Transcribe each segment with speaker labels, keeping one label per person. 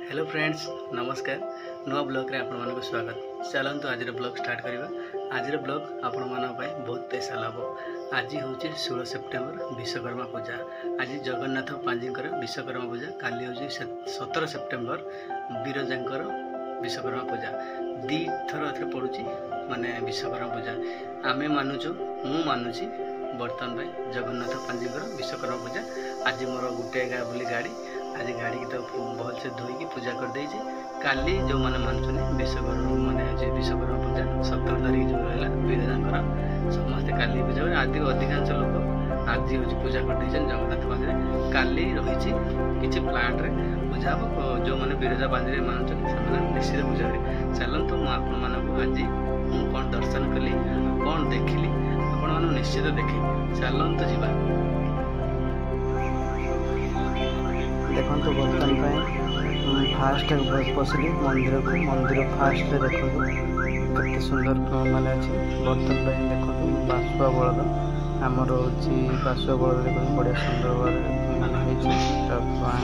Speaker 1: Hello friends नमस्कार नुआ blog रे आपण मानको स्वागत। चलतु आज ब्लॉग स्टार्ट करवा। आज ब्लॉग आपण मानक बहुत स्पेशल हम। आज हूँ 16 सेप्टेम्बर विश्वकर्मा पूजा। आज जगन्नाथ पांजीकर विश्वकर्मा पूजा, काली हूँ 17 सेप्टेम्बर विरजांकर विश्वकर्मा पूजा। दी थर पड़ुची माने विश्वकर्मा पूजा आम मानुचु, मु मानुची बर्तमान भाई जगन्नाथ पांजीकर विश्वकर्मा पूजा। आज मोर गोटे बोली गाड़ी, आज गाड़ी की तो भल से धोईकी पूजा कर देइछि। काली जो मैंने मानुचुनी विश्वकर्मा माने विश्वकर्मा पूजा 17 तारीख जो रहा विरजांकर समस्ते काली पूजा। आज अधिकांश लोक आज हूँ पूजा कर जगन्नाथ पांजी। काली रही किसी प्लांट रे पूजा हम। जो मैंने विरजा पांजी मानुचुनी से निश्चित पूजा करें। चलतु मुझे आज कौन दर्शन कली कौन देखिली आपण मानू निश्चित देखे। चलतु जीवा।
Speaker 2: देखो बर्तमान फास्ट पशि मंदिर को, मंदिर फास्ट देखो केते सुंदर माने अच्छे। बर्तमान देखो बासुआ बलद आमर हूँ बासुआ बलद देखो बढ़िया सुंदर माने बहुत सुंदर भाव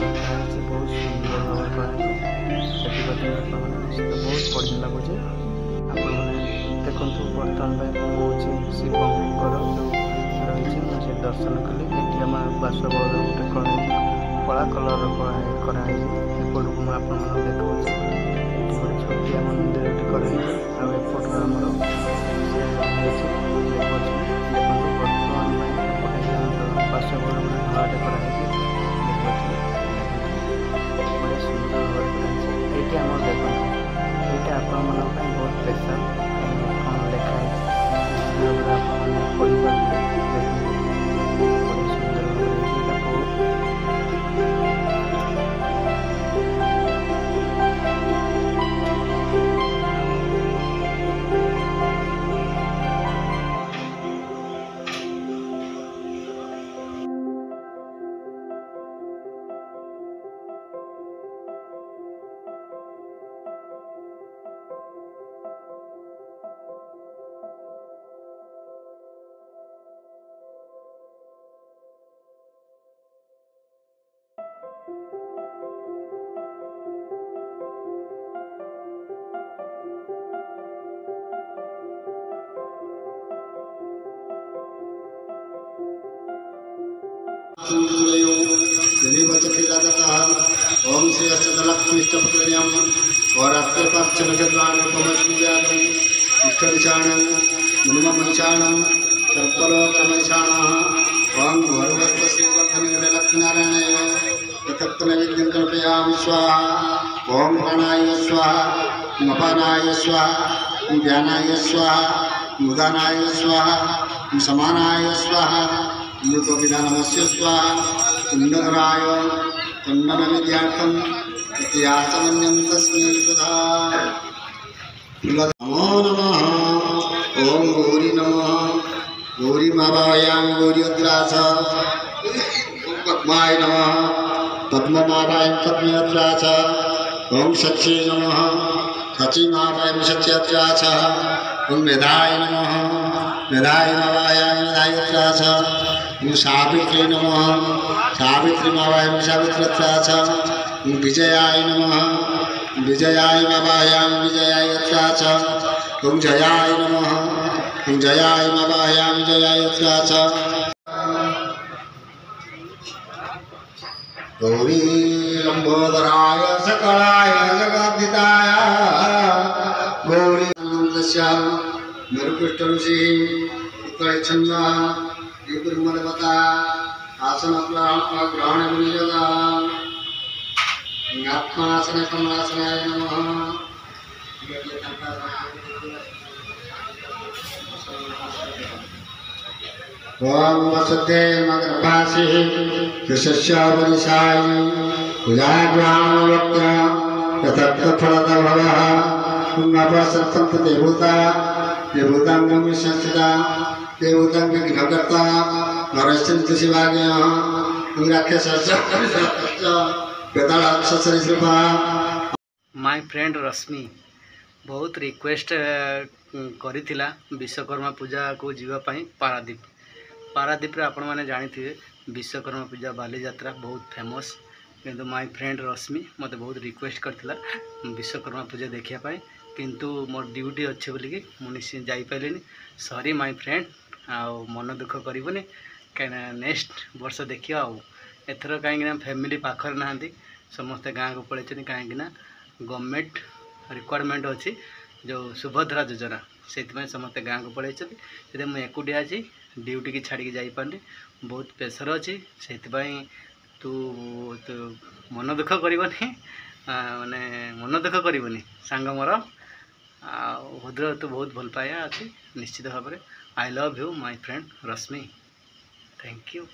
Speaker 2: बहुत बढ़िया लगुचे। देखो बर्तमान हूँ शिवंकर रही मुझे दर्शन कली। ये बासुआ बलद गोटे कला कलर कराई एपट को आप देखा गोटे छोटिया मंदिर कराई आउट आमर बर्तमान बासुआ बलद धଳାटे कराई बड़े सुंदर भाव कराई। ये आम देखो ये आपण बहुत स्पेशल कौन लिखाई
Speaker 3: ओम श्री अष्टदलक्ष्मीष्टपुत्रण्यम वरात्रिपाक्षणचद्वाणकमस्मिजातम् इष्टविचारणं मुनिममैषाणं सर्पलोकमैषाणः ओम भोरवस्तश्रीवर्धनगणलक्ष्मीनारायणाय तत्त्वनैवेद्यं कल्पयामि स्वाहा। ओम प्राणाय स्वाहा, मपानाय स्वाहा, ध्यानाय स्वाहा, मुदानाय स्वाहा, समानाय स्वाहा, मृतोपिधानमस्य स्वाहा। कुंडधराय चंदन विद्यार्थम इतिहासमन्यं तस्मै सदा। नमो नमः। ओम गौरी नमः। गौरी मावायां गौरी अद्रास। ओम पद्माय नमः। पद्ममाताय पद्मयद्रास। ओम सच्चे नमः। सची माताय सच्यद्रास। ओम मेधाय नमः। मेधाय मावायां मेधाय अद्रास। ओम सावित्री नमः। सावित्री मावायां सावित्रत्रास। ओम विजयाय नमः। विजयाय मावायां विजयाय अत्रास। ओम जयाय नमः। ओम जयाय मावायां जयाय अत्रास। गौरी लंबोदराय सकलाय जगद्धिताय गौरी नंदस्याम मरुकृष्ट ऋषि उत्कलछंद विपुर्मलवता आसन ग्रहण विनियोगा आत्मासन कमलासनाय नमः। ओम वसते मगरभासि यशस्यावनिशायि पूजाग्रामवक्त्या यथार्थफलद भवः पुण्यपसर्थं देवता देवतां नमि संस्थिता देवतां विघ्नकर्ता नरसिंह शिवाज्ञ
Speaker 1: माय फ्रेंड रश्मि बहुत रिक्वेस्ट करिथिला विश्वकर्मा पूजा को जीवाई पारादीप। पारादीप आपण मैंने जानी थे विश्वकर्मा पूजा बाली यात्रा बहुत फेमस। किंतु माय फ्रेंड रश्मि मते बहुत रिक्वेस्ट करथिला विश्वकर्मा पूजा देखिया पाई किंतु मोर ड्यूटी अच्छे बोलिकी मुझे जापारे सॉरी माय फ्रेंड मन दुख करनी कहीं नेक्स्ट वर्ष देखिए एथर कहीं फैमिली पाखर ना समस्ते गाँव को पलैं कहीं गवर्नमेंट रिक्वायरमेंट अच्छी जो सुभद्रा योजना से समस्ते गाँव को पलैं से मुझे एकुटिया अच्छी ड्यूटी की छाड़ी जापारे बहुत प्रेसर अच्छी से तू मन दुख करनी माने मन दुख करनी सांग मोर हृदय तू बहुत भल पाया अच्छी निश्चित भाव में I love you my friend Rashmi thank you.